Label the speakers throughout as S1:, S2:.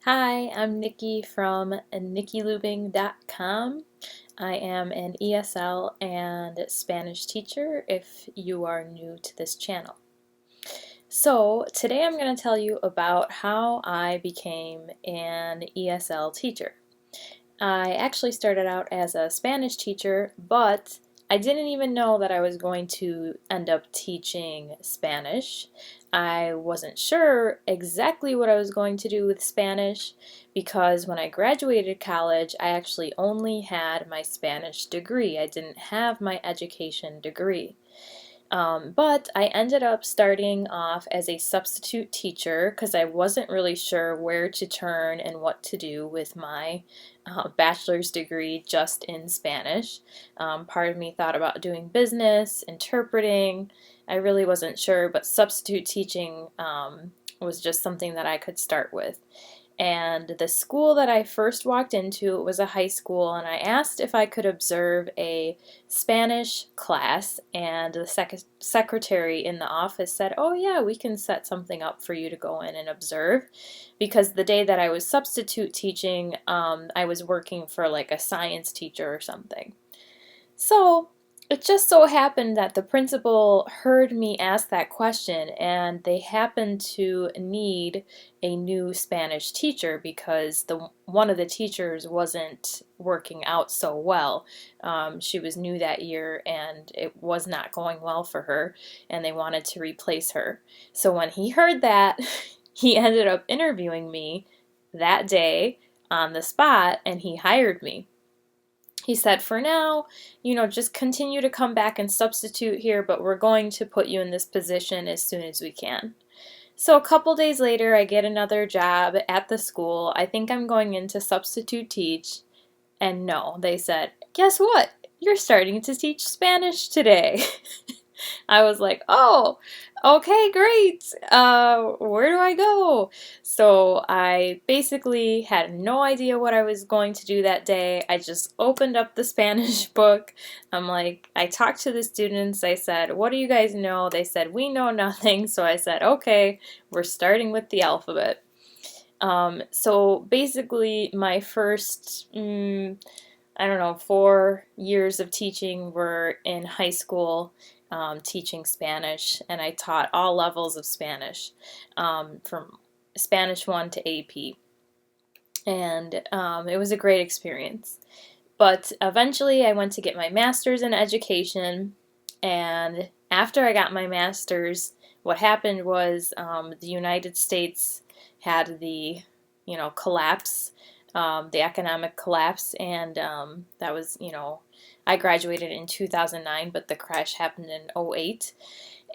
S1: Hi, I'm Nikki from nikkilubing.com. I am an ESL and Spanish teacher if you are new to this channel. So today I'm going to tell you about how I became an ESL teacher. I actually started out as a Spanish teacher, but I didn't even know that I was going to end up teaching Spanish. I wasn't sure exactly what I was going to do with Spanish because when I graduated college, I actually only had my Spanish degree. I didn't have my education degree. But I ended up starting off as a substitute teacher because I wasn't really sure where to turn and what to do with my bachelor's degree just in Spanish. Part of me thought about doing business, interpreting. I really wasn't sure, but substitute teaching was just something that I could start with. And the school that I first walked into was a high school, and I asked if I could observe a Spanish class, and the secretary in the office said, "Oh yeah, we can set something up for you to go in and observe," because the day that I was substitute teaching, I was working for like a science teacher or something. So it just so happened that the principal heard me ask that question, and they happened to need a new Spanish teacher because one of the teachers wasn't working out so well. She was new that year and it was not going well for her, and they wanted to replace her. So when he heard that, he ended up interviewing me that day on the spot, and he hired me. He said, "For now, just continue to come back and substitute here, but we're going to put you in this position as soon as we can." So a couple days later, I get another job at the school. I think I'm going in to substitute teach. And no, they said, "Guess what? You're starting to teach Spanish today." I was like, "Oh, okay, great. Where do I go?" So I basically had no idea what I was going to do that day. I just opened up the Spanish book. I talked to the students. I said, "What do you guys know?" They said, "We know nothing." So I said, "Okay, we're starting with the alphabet." So basically my first, 4 years of teaching were in high school, teaching Spanish, and I taught all levels of Spanish, from Spanish 1 to AP, and it was a great experience. But eventually I went to get my master's in education, and after I got my master's, what happened was the United States had the collapse, the economic collapse, and that was, I graduated in 2009, but the crash happened in 2008.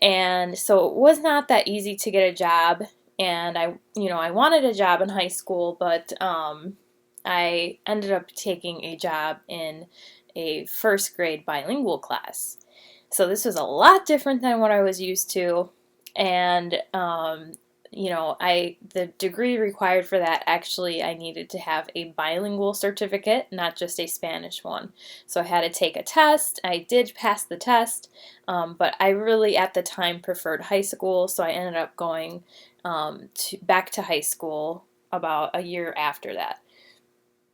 S1: And so it was not that easy to get a job, and I wanted a job in high school, but I ended up taking a job in a first grade bilingual class. So this was a lot different than what I was used to, and the degree required for that, actually I needed to have a bilingual certificate, not just a Spanish one. So I had to take a test. I did pass the test, but I really at the time preferred high school, so I ended up going back to high school about a year after that.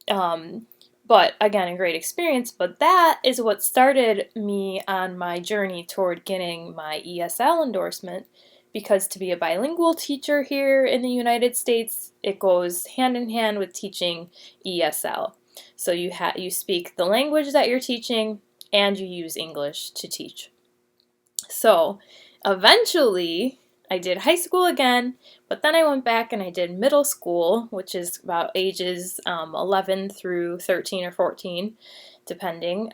S1: But again, a great experience, but that is what started me on my journey toward getting my ESL endorsement, because to be a bilingual teacher here in the United States, it goes hand in hand with teaching ESL. So you speak the language that you're teaching and you use English to teach. So eventually I did high school again, but then I went back and I did middle school, which is about ages 11 through 13 or 14, depending.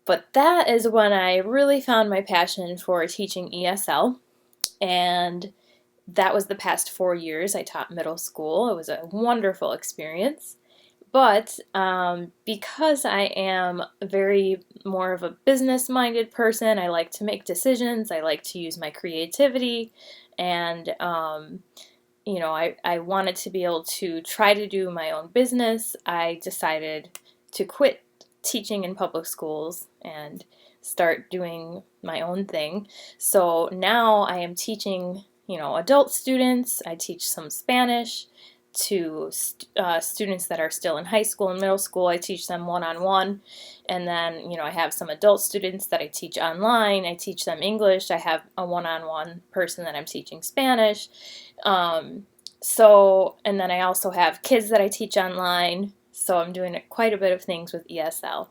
S1: But that is when I really found my passion for teaching ESL, and that was the past 4 years I taught middle school. It was a wonderful experience. But because I am very more of a business-minded person, I like to make decisions, I like to use my creativity, and I wanted to be able to try to do my own business. I decided to quit teaching in public schools and start doing my own thing. So now I am teaching adult students. I teach some Spanish. to students that are still in high school and middle school. I teach them one-on-one, and then I have some adult students that I teach online. I teach them English. I have a one-on-one person that I'm teaching Spanish. And then I also have kids that I teach online. So I'm doing quite a bit of things with ESL.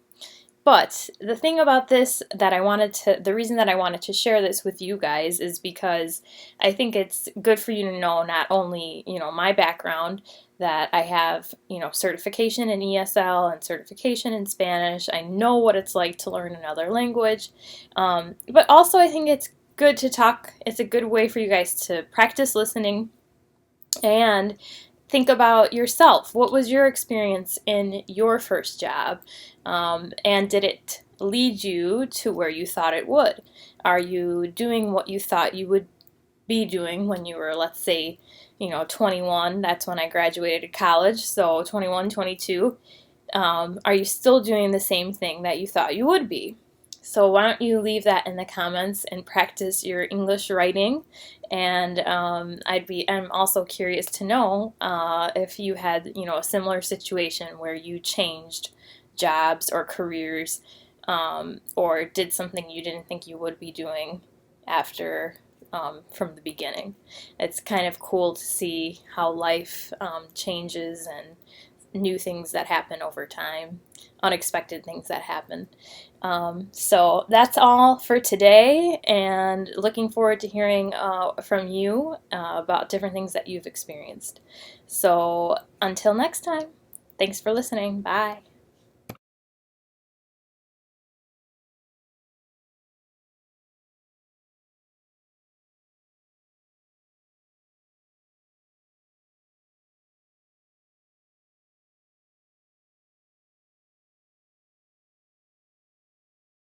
S1: But the thing about this the reason that I wanted to share this with you guys is because I think it's good for you to know not only, my background, that I have, certification in ESL and certification in Spanish. I know what it's like to learn another language. But also I think it's good to talk. It's a good way for you guys to practice listening and think about yourself. What was your experience in your first job? And did it lead you to where you thought it would? Are you doing what you thought you would be doing when you were, let's say, 21? That's when I graduated college, so 21, 22. Are you still doing the same thing that you thought you would be? So why don't you leave that in the comments and practice your English writing. And I'm also curious to know if you had a similar situation where you changed jobs or careers, or did something you didn't think you would be doing after from the beginning. It's kind of cool to see how life changes and new things that happen over time, unexpected things that happen. So that's all for today, and looking forward to hearing from you about different things that you've experienced. So until next time, thanks for listening. Bye.